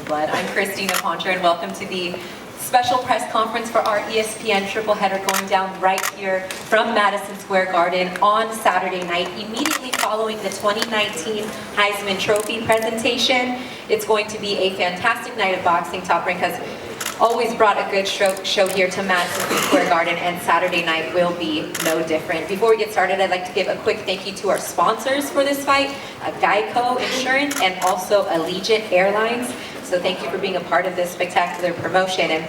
blood. I'm Christina Poncher, and welcome to the special press conference for our ESPN triple header going down right here from Madison Square Garden on Saturday night, immediately following the 2019 Heisman Trophy presentation. It's going to be a fantastic night of boxing. Top Rank has always brought a good show here to Madison Square Garden, and Saturday night will be no different. Before we get started, I'd like to give a quick thank you to our sponsors for this fight, Geico Insurance and also Allegiant Airlines. So thank you for being a part of this spectacular promotion. And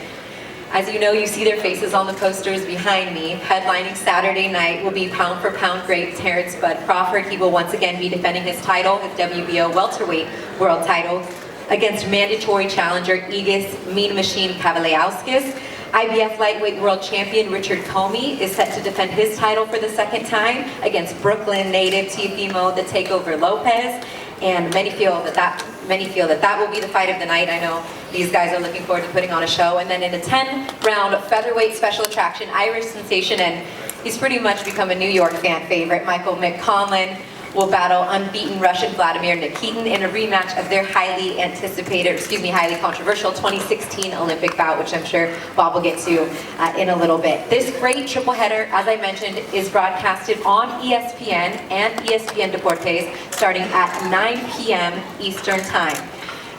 as you know, you see their faces on the posters behind me. Headlining Saturday night will be pound for pound great Terrance Crawford. He will once again be defending his title, his WBO welterweight world title, against mandatory challenger Igis Mean Machine Kavaliauskas. IBF lightweight world champion Richard Commey is set to defend his title for the second time against Brooklyn native Teofimo the Takeover Lopez. And many feel that that will be the fight of the night. I know these guys are looking forward to putting on a show. And then in a 10-round featherweight special attraction, Irish sensation, and he's pretty much become a New York fan favorite, Michael McConlin will battle unbeaten Russian Vladimir Nikitin in a rematch of their highly controversial 2016 Olympic bout, which I'm sure Bob will get to in a little bit. This great triple header, as I mentioned, is broadcasted on ESPN and ESPN Deportes starting at 9 p.m. Eastern Time.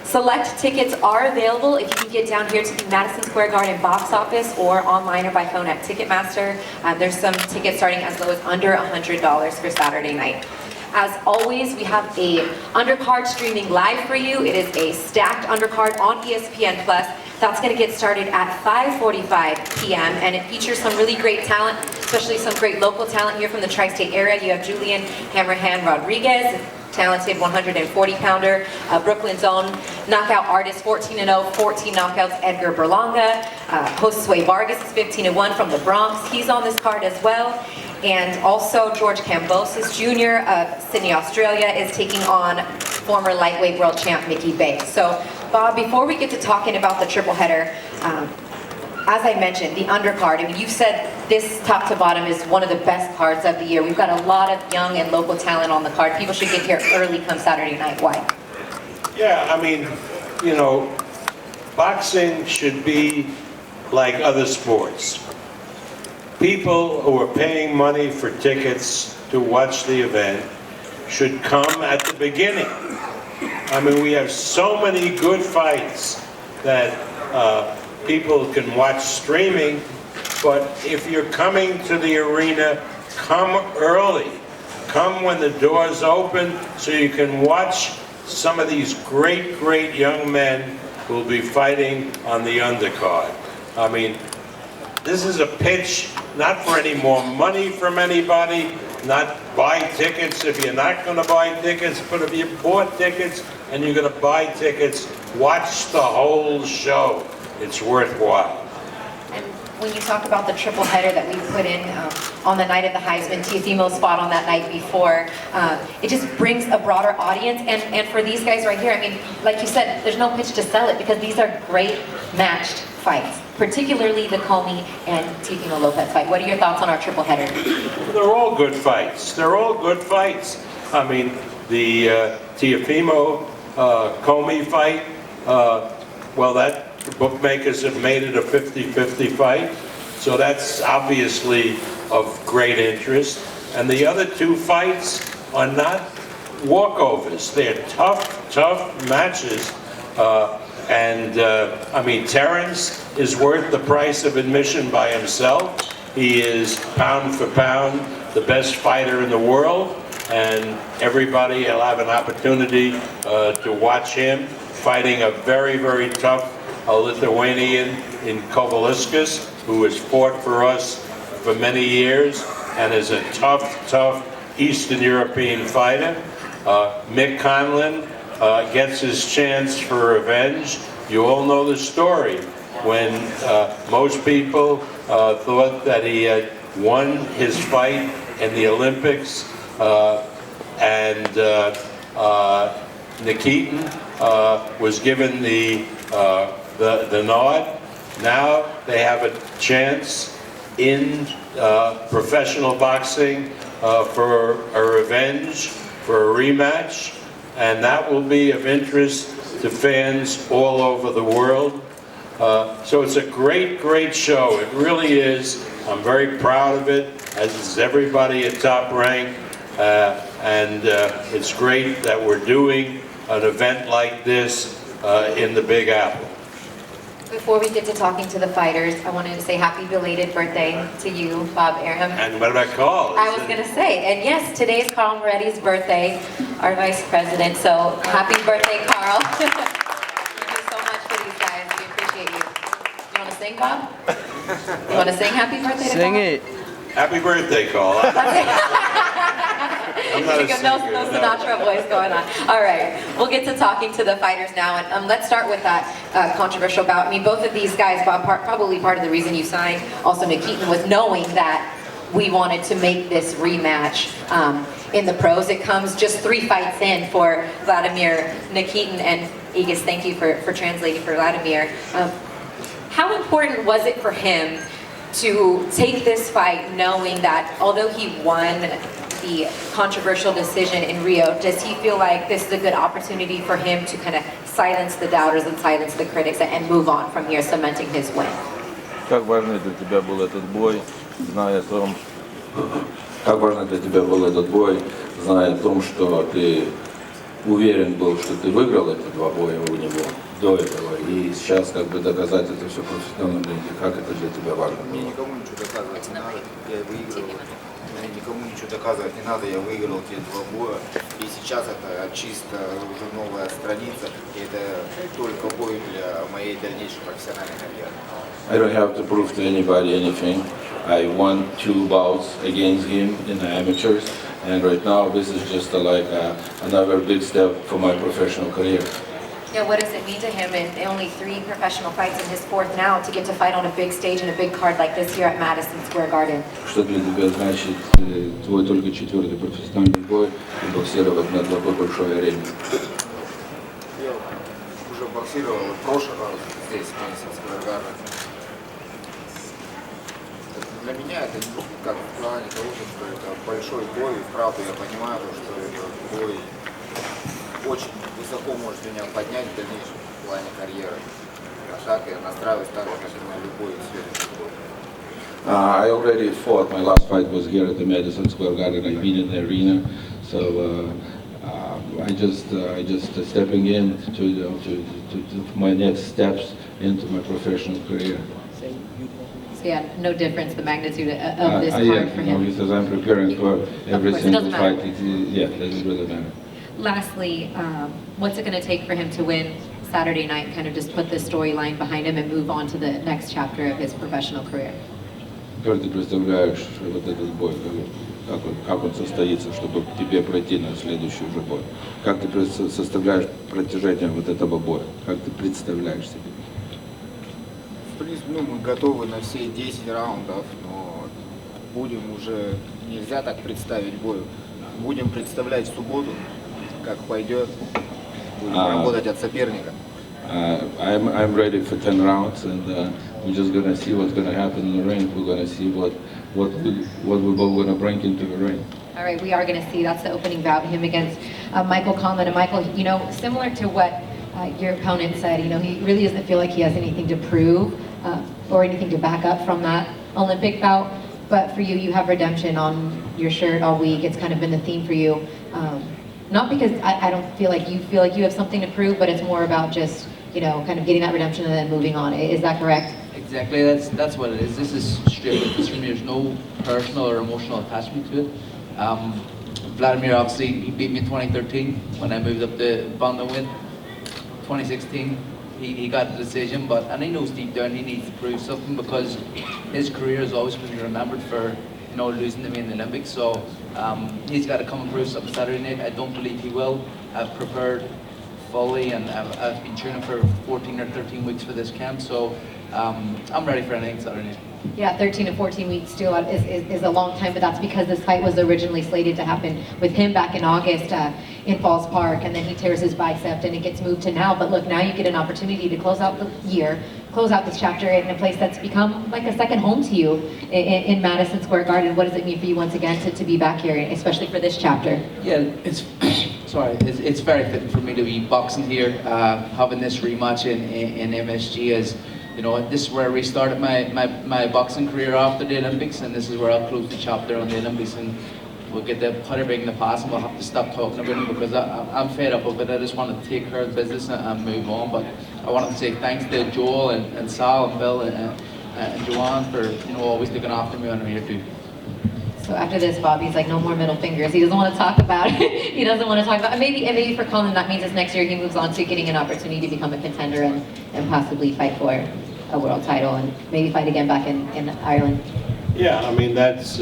Select tickets are available if you can get down here to the Madison Square Garden box office or online or by phone at Ticketmaster. There's some tickets starting as low as under $100 for Saturday night. As always, we have a undercard streaming live for you. It is a stacked undercard on ESPN Plus. That's going to get started at 5:45 p.m. and it features some really great talent, especially some great local talent here from the tri-state area. You have Julian Hammerhand Rodriguez, talented 140-pounder, Brooklyn's own knockout artist, 14-0, 14 knockouts, Edgar Berlanga. Josue Vargas is 15-1 from the Bronx. He's on this card as well. And also George Kambosos Jr. of Sydney, Australia is taking on former lightweight world champ Mickey Bay. So Bob, before we get to talking about the triple header, as I mentioned, the undercard, I mean, you've said this top to bottom is one of the best cards of the year. We've got a lot of young and local talent on the card. People should get here early come Saturday night. Why? Yeah, I mean, you know, boxing should be like other sports. People who are paying money for tickets to watch the event should come at the beginning. I mean, we have so many good fights that people can watch streaming, but if you're coming to the arena, come early. Come when the doors open so you can watch some of these great, great young men who will be fighting on the undercard. I mean, this is a pitch not for any more money from anybody, not buy tickets if you're not going to buy tickets, but if you bought tickets and you're going to buy tickets, watch the whole show. It's worthwhile. And when you talk about the triple header that we put in on the night of the Heisman, Teofimo's spot on that night before, it just brings a broader audience. And for these guys right here, I mean, like you said, there's no pitch to sell it because these are great matched fights, particularly the Commey and Teofimo Lopez fight. What are your thoughts on our triple header? They're all good fights. They're all good fights. I mean, the Teofimo Commey fight, well, that the bookmakers have made it a 50-50 fight, so that's obviously of great interest. And the other two fights are not walkovers. They're tough, tough matches. I mean, Terrance is worth the price of admission by himself. He is pound for pound the best fighter in the world, and everybody will have an opportunity to watch him fighting a very, very tough Lithuanian in Kovaliskas, who has fought for us for many years and is a tough, tough Eastern European fighter. Mick Conlon gets his chance for revenge. You all know the story when most people thought that he had won his fight in the Olympics, and Nikitin was given the nod. Now they have a chance in professional boxing for a revenge, for a rematch, and that will be of interest to fans all over the world. So it's a great, great show. It really is. I'm very proud of it, as is everybody at Top Rank. And it's great that we're doing an event like this in the Big Apple. Before we get to talking to the fighters, I wanted to say happy belated birthday to you, Bob Arum. And what about Carl? I was going to say, and yes, today's Carl Moretti's birthday, our vice president, so happy birthday, Carl. Thank you so much for these guys. We appreciate you. You want to sing, Bob? You want to sing happy birthday to Carl? Sing it. Happy birthday, Carl. I'm not a No singer, Sinatra voice going on. All right, we'll get to talking to the fighters now, and let's start with that controversial bout. I mean, both of these guys, Bob, probably part of the reason you signed also Nikitin was knowing that we wanted to make this rematch in the pros. It comes just 3 fights in for Vladimir Nikitin, and Igis, thank you for translating for Vladimir. How important was it for him to take this fight knowing that although he won the controversial decision in Rio, does he feel like this is a good opportunity for him to kind of silence the doubters and silence the critics and move on from here, cementing his win? Как важный для тебя был этот бой, зная о том, как важно для тебя был этот бой, зная о том, что ты уверен был, что ты выиграл эти 2 боя у него до этого, и сейчас как бы доказать это все профессиональным ринге, как это для тебя важно? Мне никому ничего доказывать не надо, я выиграл. Мне никому ничего доказывать не надо, я выиграл те 2 боя. И сейчас это чисто уже новая страница, и это только бой для моей дальнейшей профессиональной карьеры. I don't have to prove to anybody anything. I won 2 bouts against him in the amateurs, and right now this is just another big step for my professional career. Yeah, what does it mean to him in only 3 professional fights in his 4th now to get to fight on a big stage and a big card like this here at Madison Square Garden? Что для тебя значит твой только 4-й профессиональный бой и боксировать на такой большой арене? Я уже боксировал в прошлый раз здесь, в Madison Square Garden. Для меня это как в плане того, что это большой бой, и вправду я понимаю, что этот бой очень высоко может меня поднять в дальнейшем плане карьеры. А так я настраиваюсь так же, как и на любой следующий бой. I already fought. My last fight was here at the Madison Square Garden. I've been in the arena, so I just stepping in to my next steps into my professional career. So yeah, no difference, the magnitude of this card for him. Because I'm preparing for every course, it single doesn't matter. fight. It doesn't really matter. Lastly, what's it going to take for him to win Saturday night, kind of just put this storyline behind him and move on to the next chapter of his professional career? Как ты представляешь вот этот бой, как он состоится, чтобы тебе пройти на следующий уже бой? Как ты составляешь протяжение вот этого боя? Как ты представляешь себе? В принципе, мы готовы на все 10 раундов, но будем уже, нельзя так представить бой. Будем представлять в субботу, как пойдет, будем работать от соперника. I'm ready for 10 rounds, and we're just gonna see what's gonna happen in the ring. We're gonna see what we're both gonna bring into the ring. All right, we are going to see. That's the opening bout, him against Michael Commey. And Michael, you know, similar to what your opponent said, you know, he really doesn't feel like he has anything to prove or anything to back up from that Olympic bout. But for you, you have redemption on your shirt all week. It's kind of been the theme for you. Not because I don't feel like you have something to prove, but it's more about just, you know, kind of getting that redemption and then moving on. Is that correct? Exactly, that's what it is. This is straight business for me. There's no personal or emotional attachment to it. Vladimir, obviously, he beat me in 2013 when I moved up to Bantamweight. 2016, he got the decision, and he knows deep down he needs to prove something because his career has always been remembered for, you know, losing to me in the Olympics. So he's got to come and prove something Saturday night. I don't believe he will. I've prepared fully, and I've been training for 14 or 13 weeks for this camp. So I'm ready for anything Saturday night. Yeah, 13 to 14 weeks still is a long time, but that's because this fight was originally slated to happen with him back in August in Falls Park, and then he tears his bicep and it gets moved to now. But look, now you get an opportunity to close out the year, close out this chapter in a place that's become like a second home to you in Madison Square Garden. What does it mean for you once again to be back here, especially for this chapter? Yeah, it's sorry, it's very fitting for me to be boxing here, having this rematch in MSG as, you know, this is where I restarted my boxing career after the Olympics, and this is where I'll close the chapter on the Olympics, and we'll get the put everything in the past, and we'll have to stop talking about it because I'm fed up of it. I just want to take care of business and move on. But I wanted to say thanks to Joel and Sal and Bill and Joanne for, you know, always looking after me when I'm here too. So after this, Bobby's like, no more middle fingers. He doesn't want to talk about it. He doesn't want to talk about it. Maybe for Colin, that means next year he moves on to getting an opportunity to become a contender and possibly fight for a world title and maybe fight again back in Ireland. Yeah, I mean, that's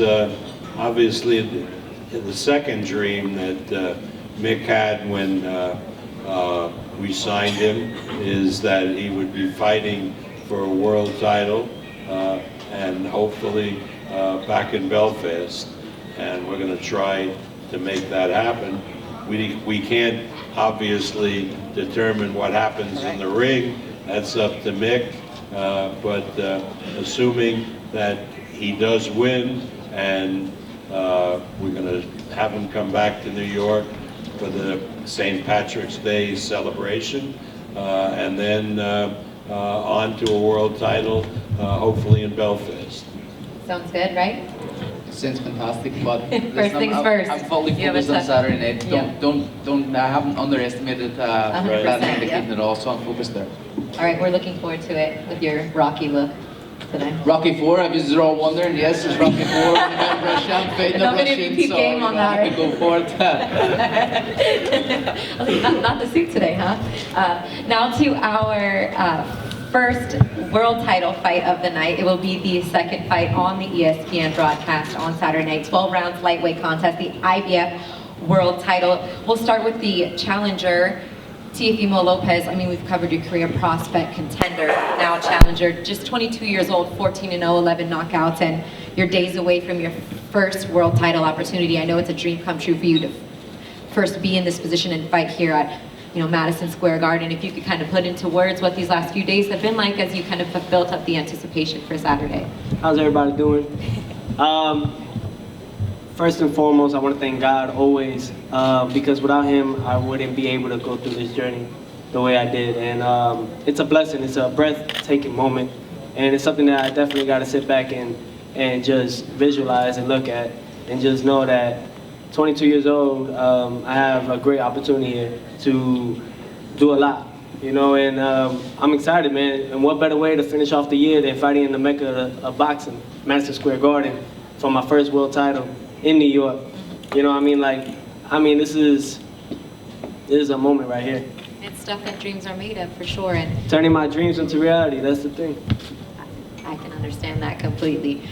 obviously the second dream that Mick had when we signed him, is that he would be fighting for a world title and hopefully back in Belfast, and we're going to try to make that happen. We can't obviously determine what happens in the ring. That's up to Mick, but assuming that he does win, and we're going to have him come back to New York for the St. Patrick's Day celebration, and then on to a world title, hopefully in Belfast. Sounds good, right? Sounds fantastic, but First things first. I'm fully You have a focused on Saturday night. Yeah. Don't. I haven't underestimated 100%, Vladimir yeah. at all, so I'm focused there. All right, we're looking forward to it with your Rocky look today. Rocky 4, I was all wondering, yes, it's Rocky 4, Russian, fighting the Not an Russian, MVP so game on that, right? go for it. Not the suit today, huh? Now to our first world title fight of the night. It will be the second fight on the ESPN broadcast on Saturday night. 12 rounds lightweight contest, the IBF world title. We'll start with the challenger, Teofimo Lopez. I mean, we've covered your career, prospect, contender, now challenger. Just 22 years old, 14-0, 11 knockouts, and you're days away from your first world title opportunity. I know it's a dream come true for you to first be in this position and fight here at, you know, Madison Square Garden. If you could kind of put into words what these last few days have been like as you kind of have built up the anticipation for Saturday. How's everybody doing? First and foremost, I want to thank God always, because without him, I wouldn't be able to go through this journey the way I did. And it's a blessing. It's a breathtaking moment. And it's something that I definitely got to sit back and just visualize and look at and just know that 22 years old, I have a great opportunity here to do a lot, you know, and I'm excited, man. And what better way to finish off the year than fighting in the mecca of boxing, Madison Square Garden, for my first world title in New York. You know, this is a moment right here. It's stuff that dreams are made of, for sure. And Turning my dreams into reality, that's the thing. I can understand that completely.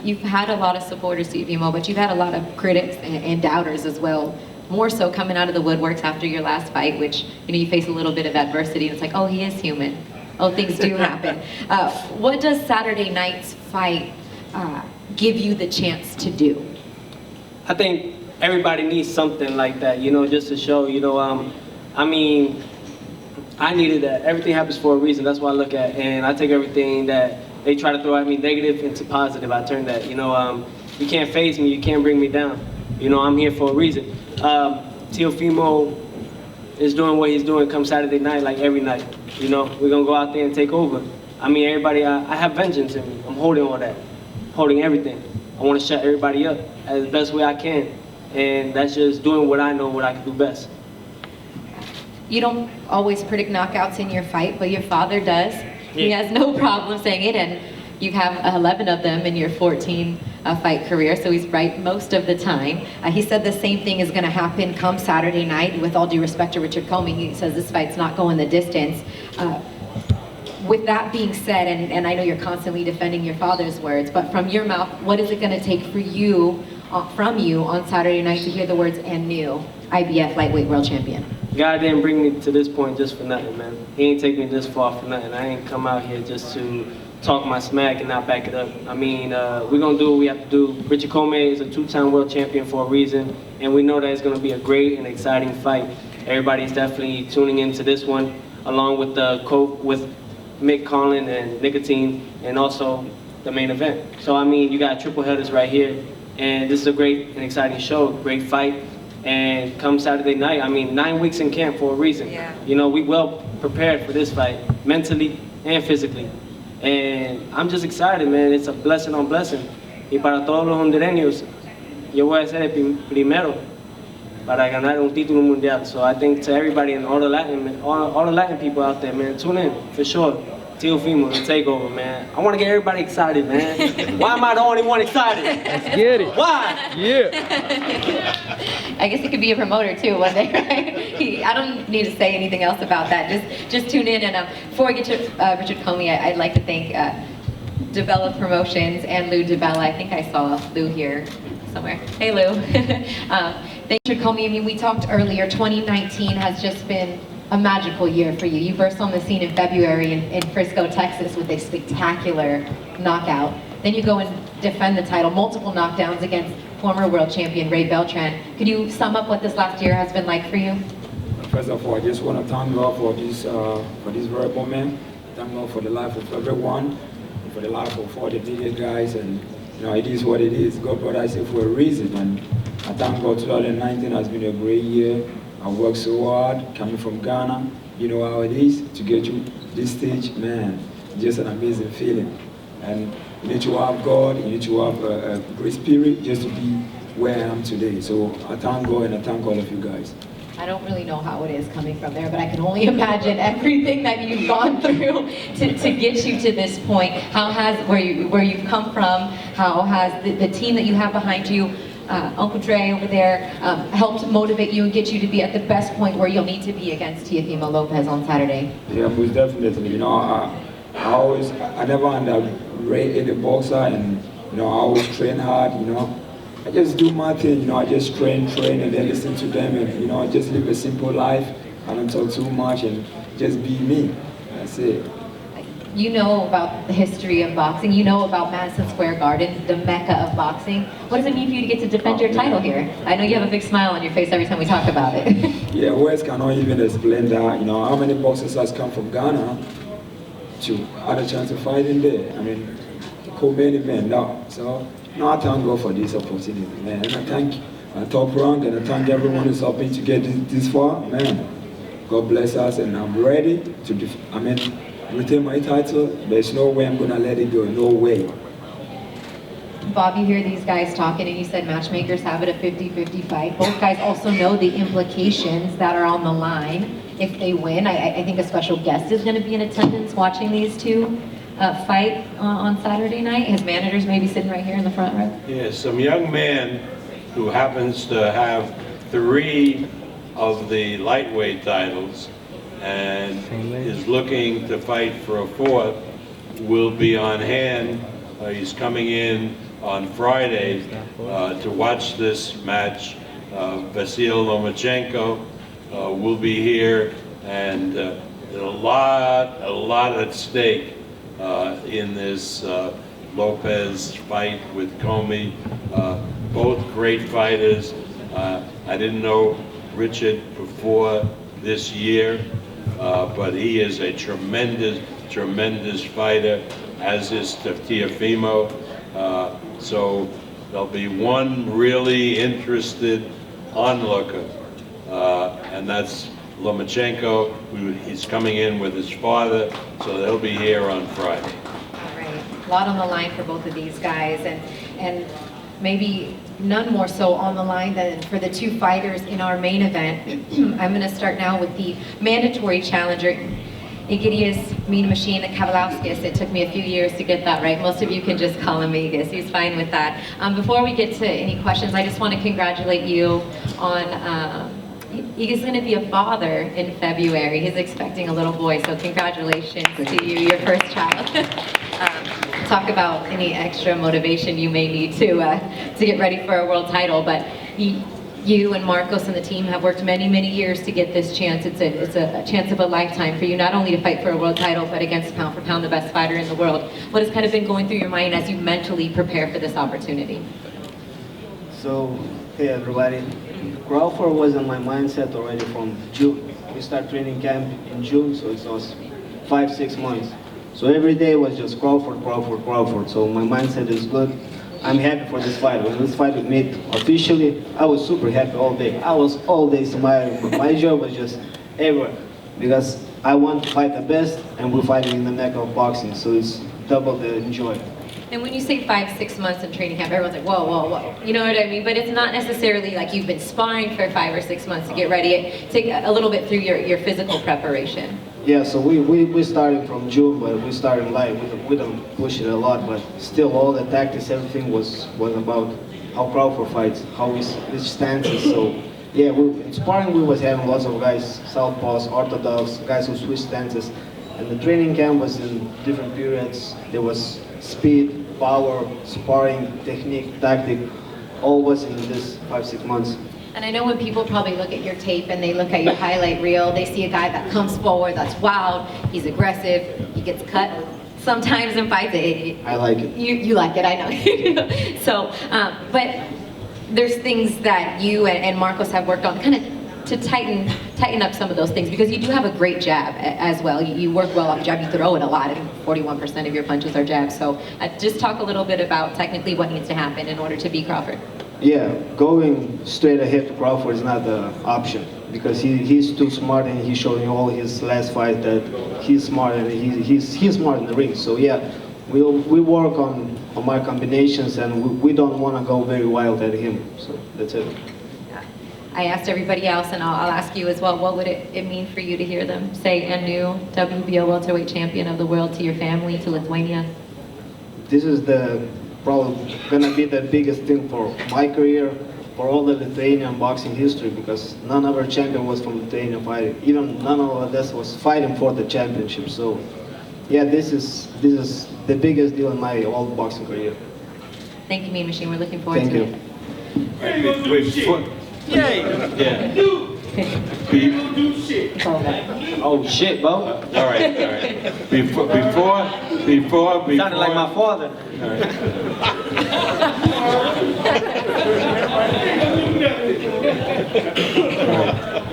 You've had a lot of supporters, Teofimo, but you've had a lot of critics and doubters as well. More so coming out of the woodworks after your last fight, which, you know, you face a little bit of adversity, and it's like, oh, he is human. Oh, things do happen. What does Saturday night's fight give you the chance to do? I think everybody needs something like that, you know, just to show, you know, I needed that. Everything happens for a reason. That's what I look at, and I take everything that they try to throw at me negative into positive. I turn that, you know, you can't faze me, you can't bring me down. You know, I'm here for a reason. Teofimo is doing what he's doing come Saturday night, like every night. You know, we're gonna go out there and take over. I mean, everybody, I have vengeance in me. I'm holding all that, holding everything. I want to shut everybody up as the best way I can. And that's just doing what I know, what I can do best. You don't always predict knockouts in your fight, but your father does. He has no problem saying it, and you have 11 of them in your 14 fight career, so he's right most of the time. He said the same thing is going to happen come Saturday night. With all due respect to Richard Commey, he says this fight's not going the distance. With that being said, and I know you're constantly defending your father's words, but from your mouth, what is it going to take for you, from you on Saturday night to hear the words "and new IBF lightweight world champion"? God didn't bring me to this point just for nothing, man. He ain't take me this far for nothing. I ain't come out here just to talk my smack and not back it up. I mean, we're going to do what we have to do. Richard Commey is a two-time world champion for a reason, and we know that it's going to be a great and exciting fight. Everybody's definitely tuning into this one, along with with Mick, Colin, and Nicotine, and also the main event. So, I mean, you got triple headers right here, and this is a great and exciting show, great fight. And come Saturday night, I mean, 9 weeks in camp for a reason. Yeah. You know, we well prepared for this fight, mentally and physically. And I'm just excited, man. It's a blessing on blessing. Y para todos los hondureños, yo voy a ser el primero para ganar un título mundial. So I think to everybody and all the Latin people out there, man, tune in for sure. Teofimo, the takeover, man. I want to get everybody excited, man. Why am I the only one excited? Let's get it. Why? Yeah. I guess he could be a promoter too one day, right? I don't need to say anything else about that. Just tune in. And before we get to Richard Commey, I'd like to thank Develop Promotions and Lou DeBella. I think I saw Lou here somewhere. Hey, Lou. Thank Richard Commey. I mean, we talked earlier. 2019 has just been a magical year for you. You burst on the scene in February in Frisco, Texas with a spectacular knockout. Then you go and defend the title, multiple knockdowns against former world champion Ray Beltran. Could you sum up what this last year has been like for you? First of all, I just want to thank God for this very moment. Thank God for the life of everyone, for the life of all the media guys, and you know, it is what it is. God brought us here for a reason, and I thank God 2019 has been a great year. I worked so hard, coming from Ghana. You know how it is to get to this stage, man. Just an amazing feeling. And you need to have God, you need to have a great spirit just to be where I am today. So I thank God and I thank all of you guys. I don't really know how it is coming from there, but I can only imagine everything that you've gone through to get you to this point. How has, where you've come from, how has the team that you have behind you, Uncle Dre over there, helped motivate you and get you to be at the best point where you'll need to be against Teofimo Lopez on Saturday? Yeah, most definitely. You know, I never underrate a boxer, and you know, I always train hard. You know, I just do my thing. You know, I just train, and then listen to them, and you know, I just live a simple life. I don't talk too much, and just be me. That's it. You know about the history of boxing. You know about Madison Square Garden, the mecca of boxing. What does it mean for you to get to defend your title here? I know you have a big smile on your face every time we talk about it. Yeah, words cannot even explain that. You know, how many boxers has come from Ghana to had a chance to fight in there? I mean, many men now. So, no, I thank God for this opportunity, man. And I thank Top Rank, and I thank everyone who's helping to get this far, man. God bless us, and I'm ready to retain my title. There's no way I'm gonna let it go. No way. Bob, you hear these guys talking, and you said matchmakers have it a 50-50 fight. Both guys also know the implications that are on the line if they win. I think a special guest is going to be in attendance watching these two fight on Saturday night. His manager's maybe sitting right here in the front row. Yeah, some young man who happens to have 3 of the lightweight titles and is looking to fight for a 4th will be on hand. He's coming in on Friday to watch this match. Vasil Lomachenko will be here, and a lot at stake in this Lopez fight with Commey. Both great fighters. I didn't know Richard before this year, but he is a tremendous fighter, as is Teofimo. So there'll be one really interested onlooker, and that's Lomachenko, who he's coming in with his father, so they'll be here on Friday. All right, a lot on the line for both of these guys, and maybe none more so on the line than for the 2 fighters in our main event. I'm going to start now with the mandatory challenger, Egidius Mean Machine Kavalauskas. It took me a few years to get that right. Most of you can just call him Egis. He's fine with that. Before we get to any questions, I just want to congratulate you on Egis is going to be a father in February. He's expecting a little boy, so congratulations to you, your first child. Talk about any extra motivation you may need to get ready for a world title, but you and Marcos and the team have worked many years to get this chance. It's a chance of a lifetime for you, not only to fight for a world title, but against pound for pound the best fighter in the world. What has kind of been going through your mind as you mentally prepare for this opportunity? So, hey everybody. Crawford was in my mindset already from June. We start training camp in June, so it was 5-6 months. So every day was just Crawford. So my mindset is good. I'm happy for this fight. When this fight was made officially, I was super happy all day. I was all day smiling. My joy was just everywhere because I want to fight the best, and we're fighting in the mecca of boxing, so it's double the joy. And when you say 5-6 months in training camp, everyone's like, whoa, whoa, whoa. You know what I mean? But it's not necessarily like you've been sparring for 5 or 6 months to get ready. Take a little bit through your physical preparation. Yeah, so we started from June, but we started light. We don't push it a lot, but still all the tactics, everything was about how Crawford fights, how we switch stances. So yeah, in sparring we was having lots of guys, southpaws, orthodox, guys who switch stances. And the training camp was in different periods. There was speed, power, sparring, technique, tactic, all was in this 5-6 months. And I know when people probably look at your tape and they look at your highlight reel, they see a guy that comes forward, that's wild, he's aggressive, he gets cut sometimes in fights. I like it. You like it, I know. So, but there's things that you and Marcos have worked on kind of to tighten up some of those things, because you do have a great jab as well. You work well off the jab, you throw it a lot, and 41% of your punches are jabs. So just talk a little bit about technically what needs to happen in order to beat Crawford. Yeah, going straight ahead to Crawford is not the option, because he's too smart, and he showed in all his last fight that he's smart, and he's smart in the ring. So yeah, we work on my combinations, and we don't want to go very wild at him. So that's it. I asked everybody else, and I'll ask you as well, what would it mean for you to hear them say a new WBO welterweight champion of the world to your family, to Lithuania? This is probably gonna be the biggest thing for my career, for all the Lithuanian boxing history, because none of our champion was from Lithuania fighting. Even none of us was fighting for the championship. So yeah, this is the biggest deal in my whole boxing career. Thank you, Mean Machine. We're looking forward to it. Yeah. Oh shit, bro. All right. Before. Sounded like my father.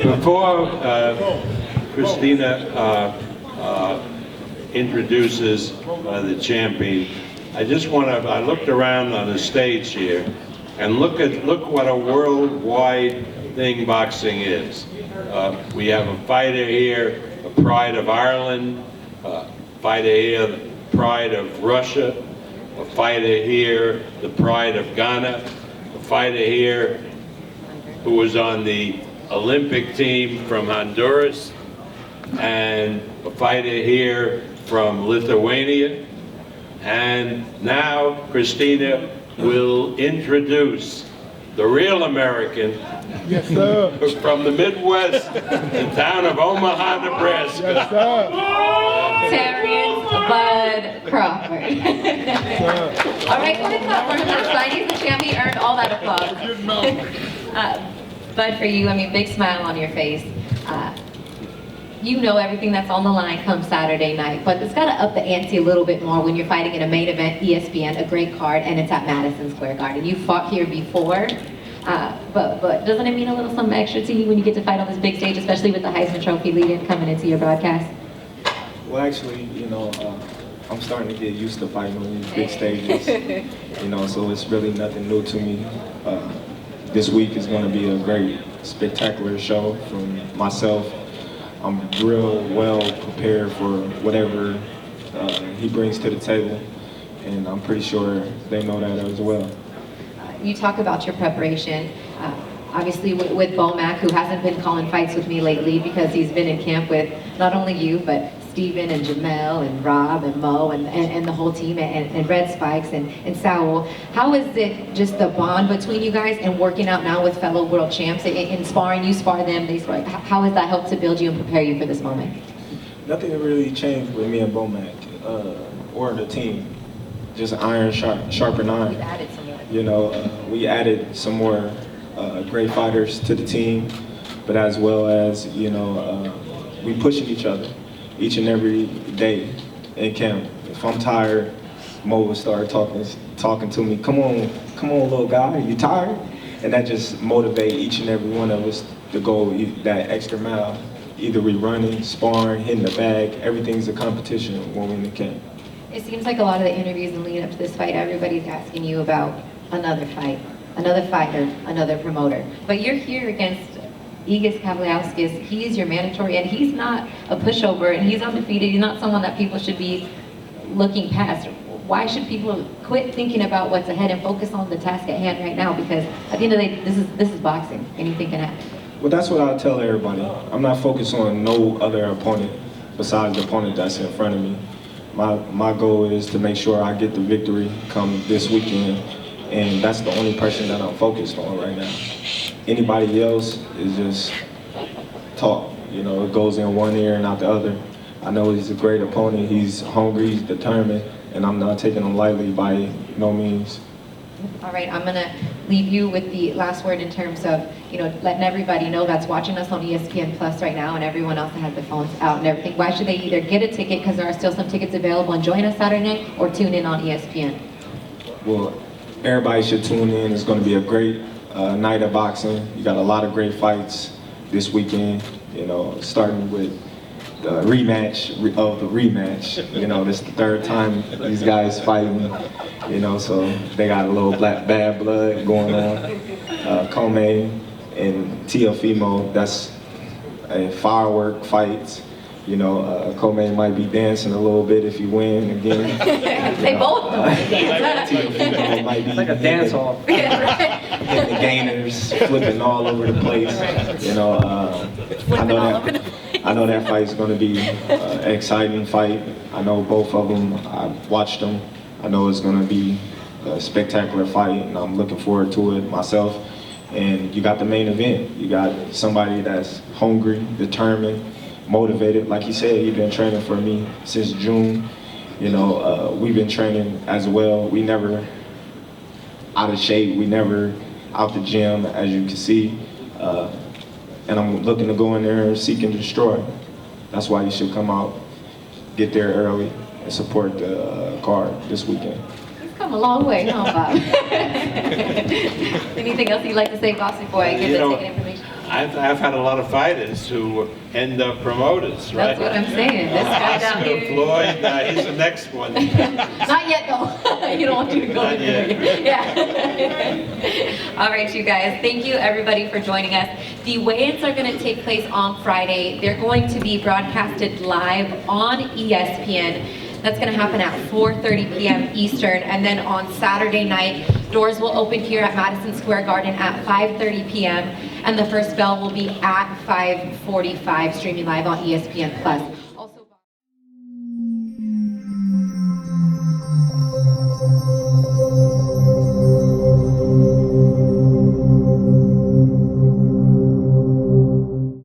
Before Christina introduces the champion, I looked around on the stage here, and look what a worldwide thing boxing is. We have a fighter here, a pride of Ireland, a fighter here, the pride of Russia, a fighter here, the pride of Ghana, a fighter here who was on the Olympic team from Honduras, and a fighter here from Lithuania. And now Christina will introduce the real American, yes, sir, from the Midwest, the town of Omaha, Nebraska. Yes, sir. Terrance Bud Crawford. All right, give it up for him. That's fine. He's the champ. He earned all that applause. Bud, for you, I mean, big smile on your face. You know everything that's on the line come Saturday night, but it's got to up the ante a little bit more when you're fighting in a main event, ESPN, a great card, and it's at Madison Square Garden. You fought here before, but doesn't it mean a little something extra to you when you get to fight on this big stage, especially with the Heisman Trophy lead-in coming into your broadcast? Well, actually, I'm starting to get used to fighting on these big stages, so it's really nothing new to me. This week is going to be a great, spectacular show from myself. I'm real well prepared for whatever he brings to the table, and I'm pretty sure they know that as well. You talk about your preparation. Obviously with Bomac, who hasn't been calling fights with me lately because he's been in camp with not only you, but Steven and Jamel and Rob and Mo and the whole team and Red Spikes and Saul. How is it just the bond between you guys and working out now with fellow world champs in sparring? You spar them, they spar. How has that helped to build you and prepare you for this moment? Nothing really changed with me and Bomac or the team. Just iron sharpen iron. You've added some more. We added some more great fighters to the team, but as well as we pushing each other each and every day in camp. If I'm tired, Mo will start talking to me. Come on, little guy, you tired? And that just motivate each and every one of us to go that extra mile. Either we running, sparring, hitting the bag. Everything's a competition when we're in the camp. It seems like a lot of the interviews and leading up to this fight, everybody's asking you about another fight, another fighter, another promoter. But you're here against Egis Kavliauskas. He's your mandatory, and he's not a pushover, and he's undefeated. He's not someone that people should be looking past. Why should people quit thinking about what's ahead and focus on the task at hand right now? Because at the end of the day, this is boxing. Anything can happen. Well, that's what I tell everybody. I'm not focused on no other opponent besides the opponent that's in front of me. My goal is to make sure I get the victory come this weekend, and that's the only person that I'm focused on right now. Anybody else is just talk. You know, it goes in one ear and out the other. I know he's a great opponent. He's hungry, he's determined, and I'm not taking him lightly by no means. All right, I'm gonna leave you with the last word in terms of, you know, letting everybody know that's watching us on ESPN Plus right now, and everyone else that has the phones out and everything. Why should they either get a ticket, because there are still some tickets available, and join us Saturday night, or tune in on ESPN? Well, everybody should tune in. It's going to be a great night of boxing. You got a lot of great fights this weekend. You know, starting with the rematch of the rematch. You know, this is the third time these guys fighting. You know, so they got a little bad blood going on. Commey and Teofimo, that's a firework fight. You know, Commey might be dancing a little bit if you win again. They both Teofimo might be It's like a dance hall. hitting the gainers, flipping all over the place. You know, I know that fight is going to be an exciting fight. I know both of them. I've watched them. I know it's going to be a spectacular fight, and I'm looking forward to it myself. And you got the main event. You got somebody that's hungry, determined, motivated. Like he said, he's been training for me since June. You know, we've been training as well. We never out of shape. We never out the gym, as you can see. And I'm looking to go in there and seek and destroy. That's why you should come out, get there early, and support the card this weekend. You've come a long way, huh, Bob? Anything else you'd like to say, boss, before I get the ticket information? I've had a lot of fighters who end up promoters, right? That's what I'm saying. This guy down Oscar here. Floyd, he's the next one. Not yet, though. You don't want you to go Not there. Yeah. All right, you guys. Thank you, everybody, for joining us. The weigh-ins are going to take place on Friday. They're going to be broadcasted live on ESPN. That's going to happen at 4:30 p.m. Eastern. And then on Saturday night, doors will open here at Madison Square Garden at 5:30 p.m. And the first bell will be at 5:45, streaming live on ESPN Plus.